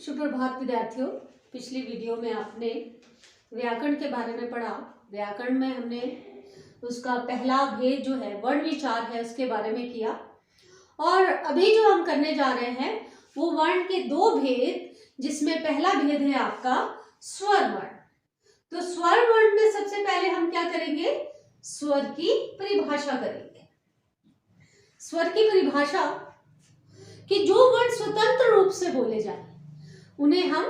सुप्रभात विद्यार्थियों। पिछली वीडियो में आपने व्याकरण के बारे में पढ़ा। व्याकरण में हमने उसका पहला भेद जो है वर्ण विचार है उसके बारे में किया, और अभी जो हम करने जा रहे हैं वो वर्ण के दो भेद, जिसमें पहला भेद है आपका स्वर वर्ण। तो स्वर वर्ण में सबसे पहले हम क्या करेंगे, स्वर की परिभाषा करेंगे। स्वर की परिभाषा कि जो वर्ण स्वतंत्र रूप से बोले जाए उन्हें हम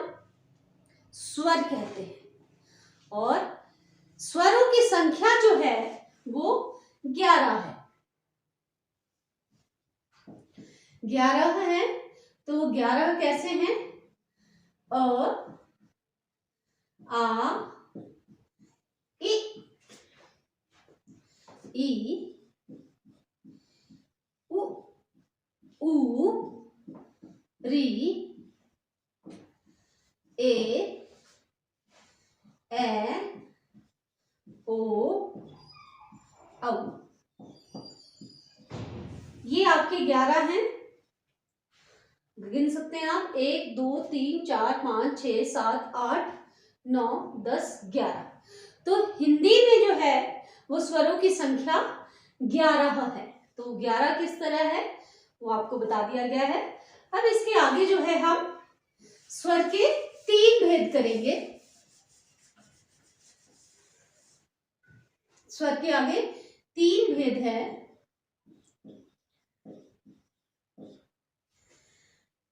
स्वर कहते हैं, और स्वरों की संख्या जो है वो 11 है। 11 है। तो 11 कैसे हैं? अ, आ, ई, उ, री, ए, ओ, औ। ये आपके 11 हैं। गिन सकते हैं आप 1 2 3 4 5 6 7 8 9 10 11। तो हिंदी में जो है वो स्वरों की संख्या 11 है। तो 11 किस तरह है वो आपको बता दिया गया है। अब इसके आगे जो है हम स्वर के 3 भेद करेंगे। स्वर के आगे 3 भेद है।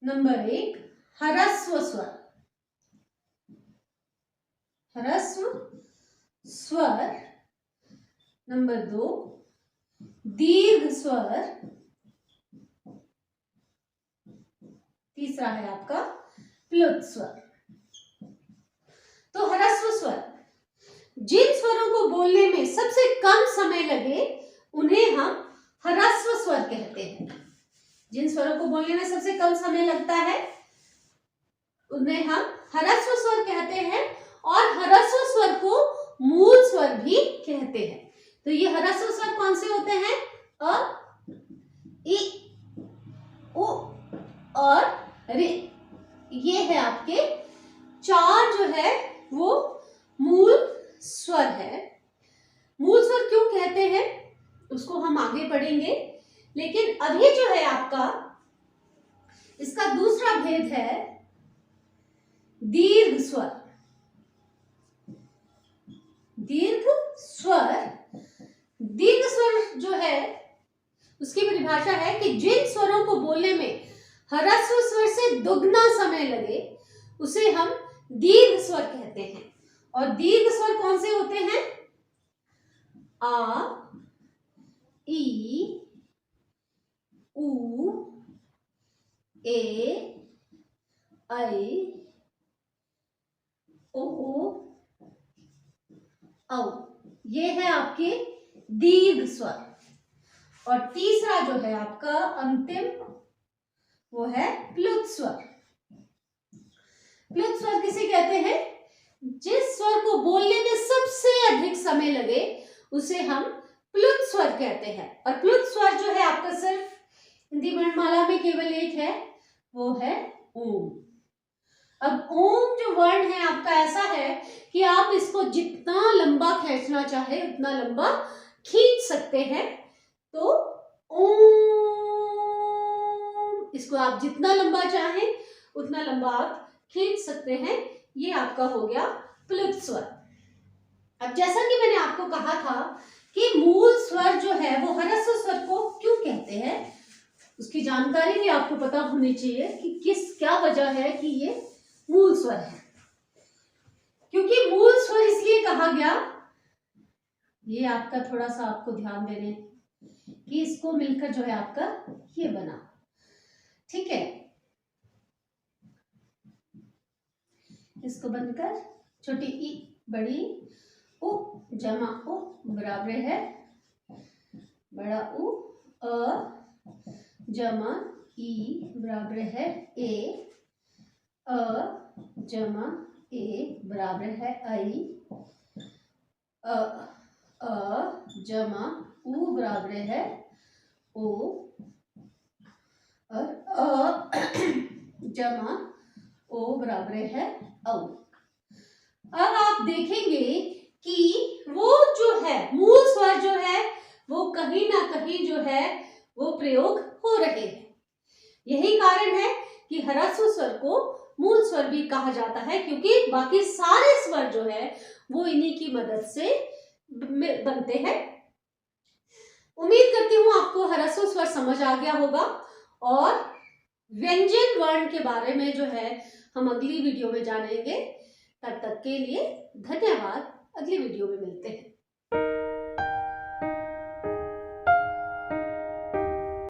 नंबर 1 ह्रस्व स्वर। ह्रस्व स्वर। नंबर 2 दीर्घ स्वर। तीसरा है आपका प्लुत स्वर। तो ह्रस्व स्वर, जिन स्वरों को बोलने में सबसे कम समय लगे उन्हें हम ह्रस्व स्वर कहते हैं। जिन स्वरों को बोलने में सबसे कम समय लगता है उन्हें हम ह्रस्व स्वर कहते हैं, और ह्रस्व स्वर को मूल स्वर भी कहते हैं। तो ये ह्रस्व स्वर कौन से होते हैं? अ, इ, उ और रे। ये है आपके 4 जो है वो मूल स्वर है। मूल स्वर क्यों कहते हैं उसको हम आगे पढ़ेंगे, लेकिन अभी जो है आपका इसका दूसरा भेद है दीर्घ स्वर। दीर्घ स्वर। दीर्घ स्वर जो है उसकी परिभाषा है कि जिन स्वरों को बोलने में ह्रस्व स्वर से दुगना समय लगे उसे हम दीर्घ स्वर कहते हैं। और दीर्घ स्वर कौन से होते हैं? आ, ई, उ, ए, ऐ, ओ, औ। ये है आपके दीर्घ स्वर। और तीसरा जो है आपका अंतिम वो है प्लुत स्वर। प्लुत स्वर किसे कहते हैं? जिस स्वर को बोलने में सबसे अधिक समय लगे उसे हम प्लुत स्वर कहते हैं। और प्लुत स्वर जो है आपका सिर्फ हिंदी वर्णमाला में केवल एक है, वो है ओम। अब ओम जो वर्ण है आपका ऐसा है कि आप इसको जितना लंबा खींचना चाहे उतना लंबा खींच सकते हैं। तो ओम, इसको आप जितना लंबा चाहें उतना लंबा आप खींच सकते हैं। ये आपका हो गया प्लुत स्वर। अब जैसा कि मैंने आपको कहा था कि मूल स्वर जो है वो ह्रस्व स्वर को क्यों कहते हैं, उसकी जानकारी भी आपको पता होनी चाहिए कि क्या वजह है कि ये मूल स्वर है। क्योंकि मूल स्वर इसलिए कहा गया, ये आपका थोड़ा सा आपको ध्यान देने कि इसको मिलकर जो है आपका ये बना, ठीक है। इसको बनकर छोटी ई बड़ी उ जमा उ बराबर है बड़ा उ, अ जमा ई बराबर है ए, अ जमा ए बराबर है आई, अ जमा उ बराबर है ओ, और अ जमा ओ बराबर है औ। अब आप देखेंगे कि वो जो है मूल स्वर जो है वो कहीं ना कहीं जो है वो प्रयोग हो रहे हैं। यही कारण है कि ह्रस्व स्वर को मूल स्वर भी कहा जाता है, क्योंकि बाकी सारे स्वर जो है वो इन्हीं की मदद से बनते हैं। उम्मीद करती हूँ आपको ह्रस्व स्वर समझ आ गया होगा, और व्यंजन वर्ण के बारे में जो है हम अगली वीडियो में जानेंगे। तब तक के लिए धन्यवाद। अगली वीडियो में मिलते हैं।